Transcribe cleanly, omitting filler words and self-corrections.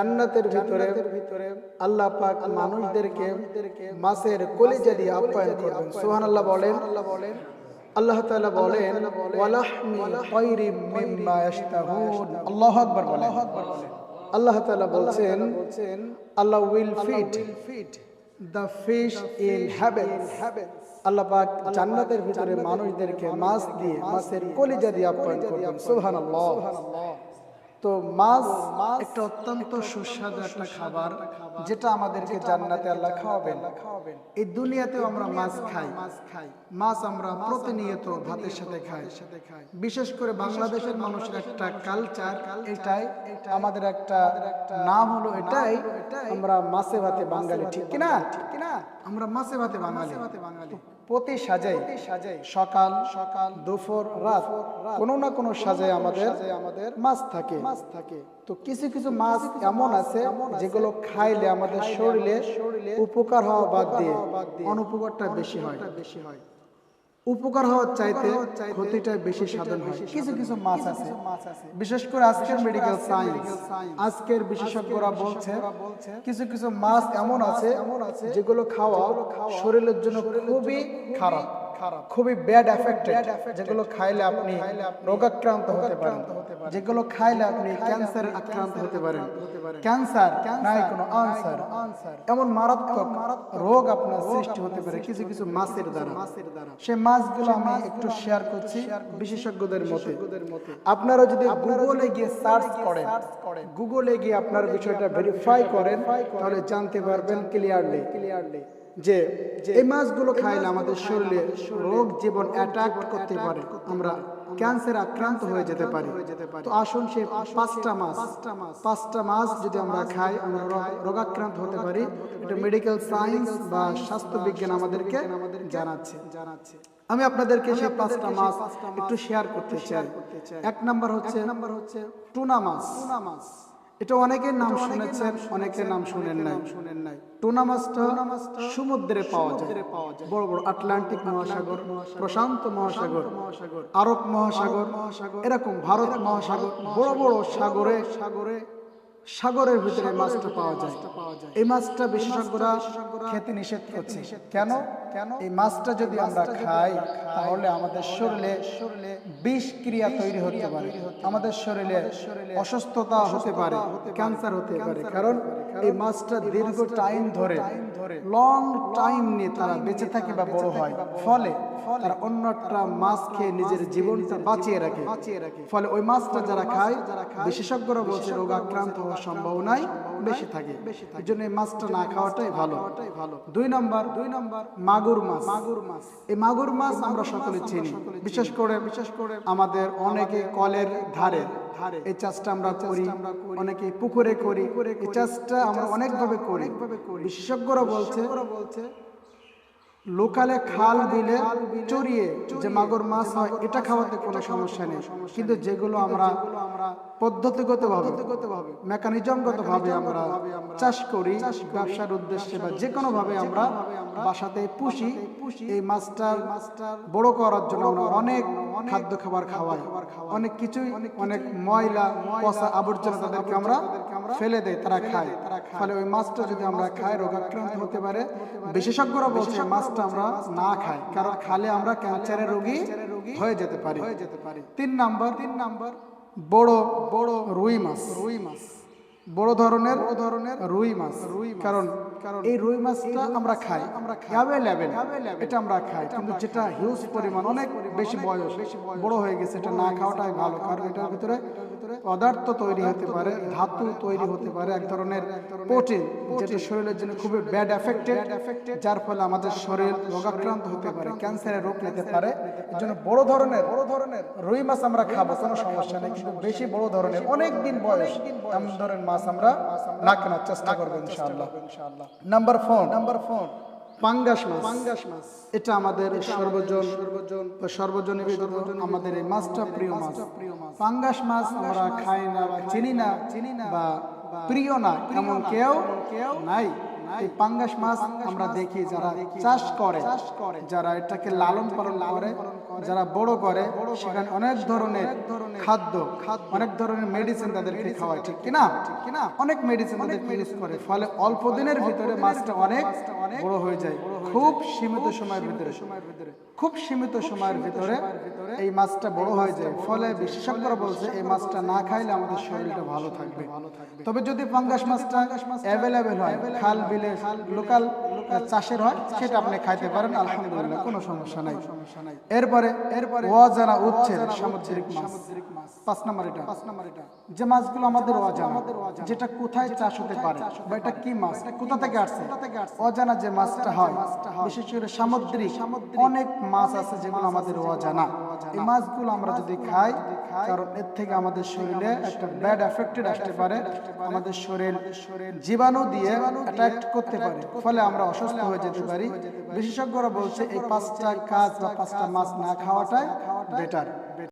জান্নাতের ভিতরে আল্লাহ পাক মানুষদেরকে মাছের কলিজা দিয়ে আপ্যায়ন করবেন। সুবহানাল্লাহ বলেন। আল্লাহ তাআলা বলেন ওয়ালাহমি তায়রিম মিম্মা ইয়াশতাহুন। আল্লাহু আকবার বলেন। আল্লাহ তাআলা বলছেন Allah will feed the fish in heavens. আল্লাহ পাক জান্নাতের ভিতরে মানুষদেরকে মাছ দিয়ে মাছের কলিজা দিয়ে আপ্যায়ন করবেন। সুবহানাল্লাহ। তো মাছ একটা অত্যন্ত সুস্বাদু একটা খাবার, যেটা আমাদেরকে জান্নাতে আল্লাহ খাওয়াবেন। এই দুনিয়াতেও আমরা মাছ খাই। মাছ আমরা প্রতিনিয়ত ভাতের সাথে খাই। বিশেষ করে বাংলাদেশের মানুষের একটা কালচার এটাই, আমাদের একটা নাম হলো এটাই, আমরা মাছে ভাতে বাঙালি। ঠিক কিনা? আমরা মাছে ভাতে বাঙালি। প্রতি সাজাই সকাল দুপুর রাত কোনো না কোনো সাজায় আমাদের মাছ থাকে। তো কিছু কিছু মাছ এমন আছে যেগুলো খাইলে আমাদের শরীরে উপকার হওয়া বাদ দিয়ে অনুপকারটা বেশি হয়। উপকার হওয়ার চাইতে ক্ষতিটা বেশি সাধন হয়। কিছু কিছু মাছ আছে, বিশেষ করে আজকের মেডিকেল সায়েন্স, আজকের বিশেষজ্ঞরা বলছে কিছু কিছু মাছ এমন আছে যেগুলো খাওয়া শরীরের জন্য খুবই খারাপ, খুবই ব্যাড এফেক্টেড, যেগুলো খাইলে আপনি রোগাক্রান্ত হতে পারেন, যেগুলো খাইলে আপনি ক্যান্সারে আক্রান্ত হতে পারেন। ক্যান্সার নাই কোনো আনসার, এমন মারাত্মক রোগ আপনার সৃষ্টি হতে পারে কিছু কিছু মাছের দ্বারা। সেই মাছগুলো আমি একটু শেয়ার করছি বিশেষজ্ঞদের মতে। আপনারা যদি গুগলে গিয়ে সার্চ করেন, গুগলে গিয়ে আপনার বিষয়টা ভেরিফাই করেন, তাহলে জানতে পারবেন ক্লিয়ারলি যে এই মাছগুলো খাইলে আমাদের শরীরে রোগ জীবন অ্যাটাক করতে পারে, আমরা ক্যান্সার আক্রান্ত হয়ে যেতে পারি। তো আসুন সেই পাঁচটা মাছ যদি আমরা খাই আমরা রোগাক্রান্ত হতে পারি। এটা মেডিকেল সায়েন্স বা স্বাস্থ্য বিজ্ঞান আমাদেরকে জানাচ্ছে। আমি আপনাদেরকে সেই পাঁচটা মাছ একটু শেয়ার করতে চাই। এক নাম্বার হচ্ছে টুনা মাছ। এটা অনেকের নাম শুনেছেন, অনেকের নাম শুনেন নাই। টুনা মাছটা সমুদ্রে পাওয়া যায়। বড় বড় আটলান্টিক মহাসাগর, প্রশান্ত মহাসাগর, আরব মহাসাগর, এরকম ভারত মহাসাগর, বড় বড় সাগরের ভিতরে মাছটা পাওয়া যায়। এই মাছটা বিশেষজ্ঞরা খেতে নিষেধ করছে। কেন? এই মাছটা যদি আমরা খাই তাহলে আমাদের শরীরে বিষ ক্রিয়া তৈরি হতে পারে, আমাদের শরীরে অসুস্থতা হতে পারে, ক্যান্সার হতে পারে। কারণ এই মাছটা দীর্ঘ টাইম ধরে, লং টাইম নিয়ে তারা বেঁচে থাকে বা বড় হয়, ফলে তারা অন্যটা মাছ খেয়ে নিজের জীবনটা বাঁচিয়ে রাখে। ফলে ওই মাছটা যারা খায় বিশেষজ্ঞরা বলছে রোগাক্রান্ত হওয়ার সম্ভাবনাই বেশি থাকে। এই জন্য এই মাছটা না খাওয়াটাই ভালো। দুই নম্বর মাগুর মাছ। এই মাগুর মাছ আমরা সকলে চিনি, বিশেষ করে আমাদের অনেকে কলের ধারে এই চাষটা আমরা করি, অনেকে পুকুরে করি। এই চাষটা আমরা অনেকভাবে করি। বিশেষজ্ঞরা বলছে লোকালে খাল বিলে চড়িয়ে যে মাগুর মাছ হয় এটা খাওয়াতে কোনো সমস্যা নেই। কিন্তু যেগুলো আমরা পদ্ধতিগতভাবে মেকানিজমগতভাবে আমরা চাষ করি ব্যবসার উদ্দেশ্যে বা যে কোনোভাবে আমরা বাসাতে পুষি, এই মাছটার বড় করার জন্য আমরা অনেক খাদ্য খাবার খাওয়াই, অনেক কিছুই, অনেক ময়লা পচা আবর্জনা তাদেরকে আমরা ফেলে দেয়, তারা খায়। ফলে ওই মাছটা যদি আমরা খাই রোগাক্রান্ত হতে পারে। বিশেষজ্ঞরা বলছে মাছটা আমরা না খাই, কারণ খালে আমরা ক্যান্সারের রোগী হয়ে যেতে পারি। তিন নাম্বার বড় রুই মাছ। বড় ধরনের রুই মাছ, কারণ এই রুই মাছটা আমরা খাই, এটা আমরা খাই। কিন্তু যেটা হিউজ পরিমাণ, অনেক বেশি বয়স, বড় হয়ে গেছে, এটা না খাওয়াটাই ভালো। কারণ এটার ভিতরে পদার্থ তৈরি হতে পারে, ধাতু তৈরি হতে পারে, এক ধরনের প্রোটিন, যেটা শরীরের জন্য খুবই ব্যাড এফেক্টেড, যার ফলে আমাদের শরীর রোগাক্রান্ত হতে পারে, ক্যান্সারের রোগ নিতে পারে। এর জন্য বড় ধরনের রুই মাছ আমরা খাবো, কোনো সমস্যা নেই। কিন্তু বেশি বড় ধরনের, অনেক দিন বয়স, এমন ধরনের মাছ আমরা না কেনার চেষ্টা করবো ইনশাআল্লাহ। নাম্বার 4 পাঙ্গাস মাছ। এটা আমাদের সর্বজনীন আমাদের এই মাছটা প্রিয় মাছ। পাঙ্গাস মাছ আমরা খাই না বা চিনি না বা প্রিয় না এমন কেউ নাই। এই পাঙ্গাস মাছ আমরা দেখি যারা চাষ করে, যারা এটাকে লালন পালন করে, যারা বড় করে সেখানে অনেক ধরনের খাদ্য, অনেক ধরনের মেডিসিন তাদেরকে খাওয়ায়, ঠিক কিনা? অনেক মেডিসিন তাদেরকে ইউজ করে, ফলে অল্প দিনের ভিতরে মাছটা অনেক বড় হয়ে যায়। খুব সীমিত সময়ের ভিতরে এই মাছটা বড় হয়ে যায়। ফলে বিশেষজ্ঞরা বলছে এই মাছটা না খাইলে আমাদের শরীরটা ভালো থাকবে। তবে যদি পাঙ্গাস মাছটা অ্যাভেলেবেল হয়, খাল বিলে লোকাল চাষের হয়, সেটা আপনি খাইতে পারেন, আলহামদুলিল্লাহ, কোনো সমস্যা নাই। এরপরে অজানা উচ্ছের সামুদ্রিক মাছ, 5 নম্বর এটা, যে মাছগুলো আমাদের অজানা, যেটা কোথায় চাষ হতে পারে বা এটা কি মাছ, কোথা থেকে আসছে, অজানা যে মাছটা হয়, বিশেষ করে সামুদ্রিক অনেক মাছ আছে যেগুলো আমাদের অজানা। এই মাছগুলো আমরা যদি খাই, কারণ এর থেকে আমাদের শরীরে একটা ব্যাড এফেক্টেড আসতে পারে, আমাদের শরীর জীবাণু দিয়ে অ্যাটাক করতে পারে, ফলে আমরা অসুস্থ হয়ে যেতে পারি। বিশেষজ্ঞরা বলছে এই 5টা কাজ বা 5টা মাছ না খাওয়াটাই বেটার।